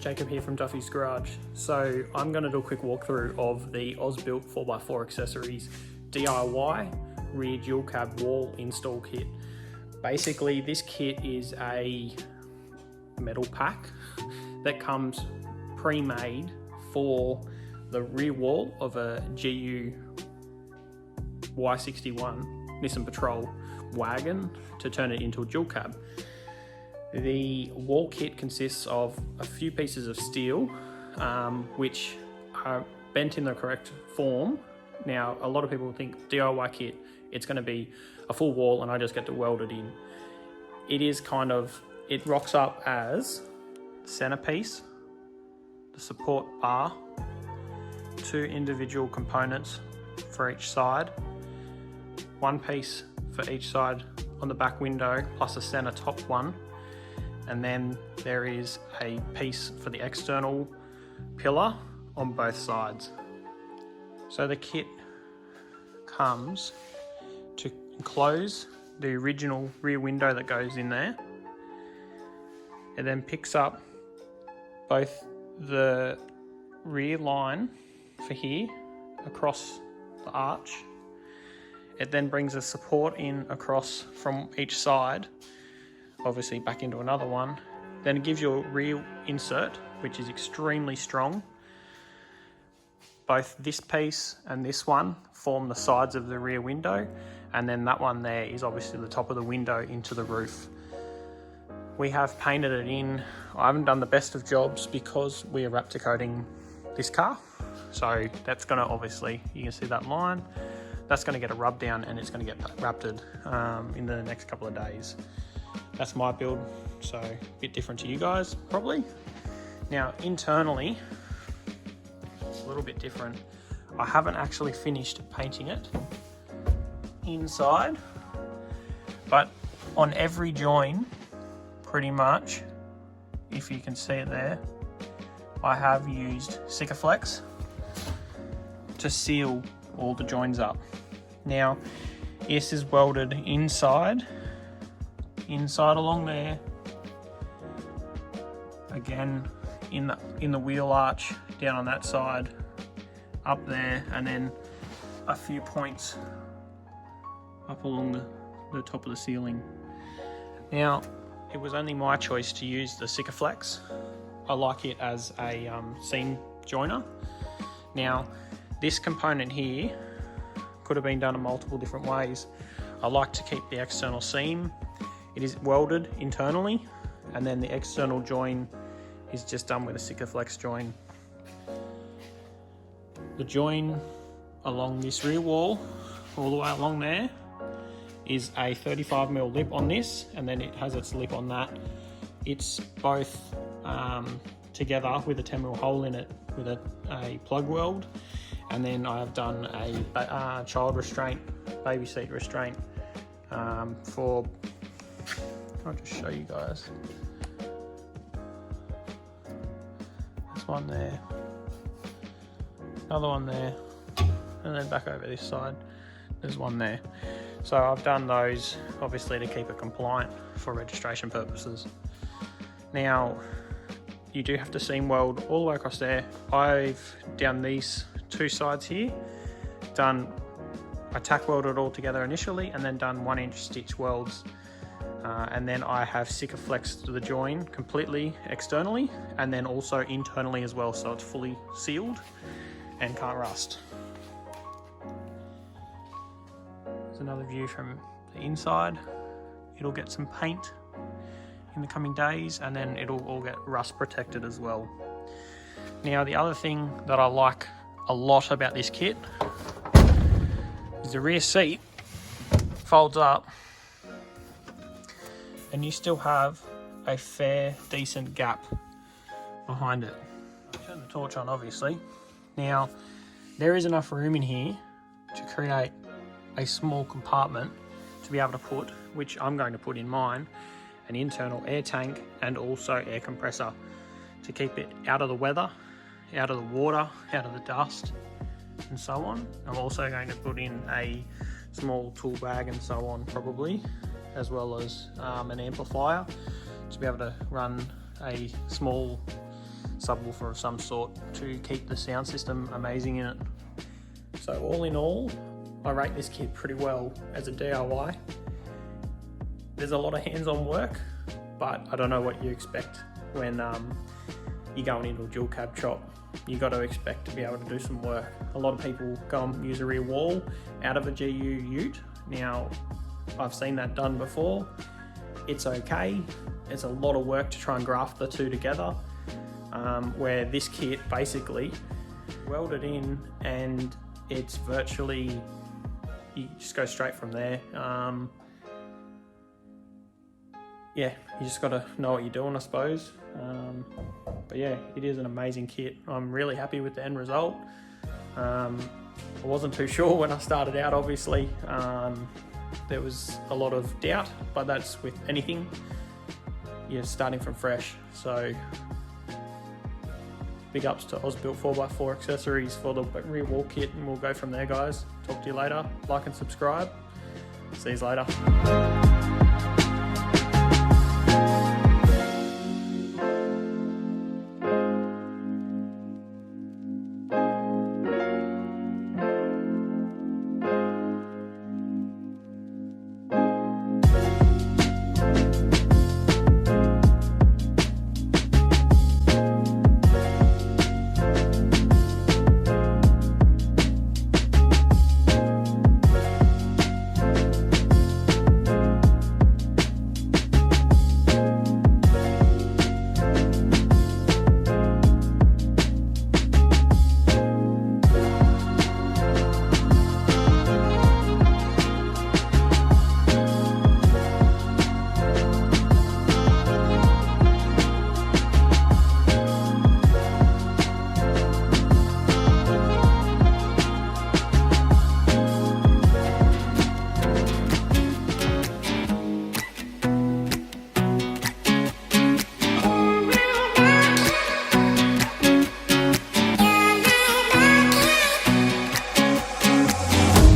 Jacob here from Duffy's Garage. So I'm going to do a quick walkthrough of the Ausbuilt 4x4 Accessories DIY rear dual cab wall install kit. Basically this kit is a metal pack that comes pre-made for the rear wall of a GU Y61 Nissan Patrol wagon to turn it into a dual cab. The wall kit consists of a few pieces of steel which are bent in the correct form. Now, a lot of people think DIY kit, it's going to be a full wall and I just get to weld it in. It is kind of, it rocks up as centerpiece, the support bar, two individual components for each side, one piece for each side on the back window plus a center top one. And then there is a piece for the external pillar on both sides. So the kit comes to enclose the original rear window that goes in there. It then picks up both the rear line for here across the arch. It then brings a support in across from each side, obviously back into another one. Then it gives you a rear insert, which is extremely strong. Both this piece and this one form the sides of the rear window, and then that one there is obviously the top of the window into the roof. We have painted it in. I haven't done the best of jobs because we are Raptor coating this car. So that's gonna, obviously, you can see that line. That's gonna get a rub down and it's gonna get Raptored in the next couple of days. That's my build, so a bit different to you guys, probably. Now, internally, it's a little bit different. I haven't actually finished painting it inside, but on every join, pretty much, if you can see it there, I have used Sikaflex to seal all the joins up. Now, this is welded inside along there, again in the wheel arch down on that side, up there, and then a few points up along the top of the ceiling. Now, it was only my choice to use the Sikaflex. I like it as a seam joiner. Now, this component here could have been done in multiple different ways. I like to keep the external seam. It is welded internally, and then the external join is just done with a Sikaflex join. The join along this rear wall, all the way along there, is a 35mm lip on this, and then it has its lip on that. It's both together with a 10mm hole in it with a plug weld, and then I have done a child restraint, baby seat restraint for, I'll just show you guys. There's one there, another one there, and then back over this side, there's one there. So I've done those obviously to keep it compliant for registration purposes. Now, you do have to seam weld all the way across there. I've done these two sides here, I tack welded it all together initially, and then done 1-inch stitch welds. And then I have Sikaflexed the join completely externally, and then also internally as well, so it's fully sealed and can't rust. There's another view from the inside. It'll get some paint in the coming days, and then it'll all get rust protected as well. Now, the other thing that I like a lot about this kit is the rear seat folds up, and you still have a fair, decent gap behind it. I'll turn the torch on, obviously. Now, there is enough room in here to create a small compartment to be able to put, which I'm going to put in mine, an internal air tank and also air compressor to keep it out of the weather, out of the water, out of the dust and so on. I'm also going to put in a small tool bag and so on probably, as well as an amplifier to be able to run a small subwoofer of some sort to keep the sound system amazing in it. So all in all, I rate this kit pretty well as a DIY. There's a lot of hands-on work, but I don't know what you expect when you're going into a dual cab shop. You got to expect to be able to do some work. A lot of people go and use a rear wall out of a GU ute. Now, I've seen that done before. It's okay. It's a lot of work to try and graft the two together, where this kit basically welded in and it's virtually, you just go straight from there. Yeah, you just got to know what you're doing, I suppose. But yeah, it is an amazing kit. I'm really happy with the end result. I wasn't too sure when I started out, obviously. There was a lot of doubt, but that's with anything. You're starting from fresh. So big ups to Ausbuilt 4x4 accessories for the rear wall kit, and we'll go from there, guys. Talk to you later. Like and subscribe. See you later.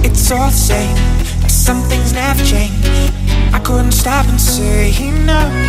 It's all the same, but some things never change. I couldn't stop and say no.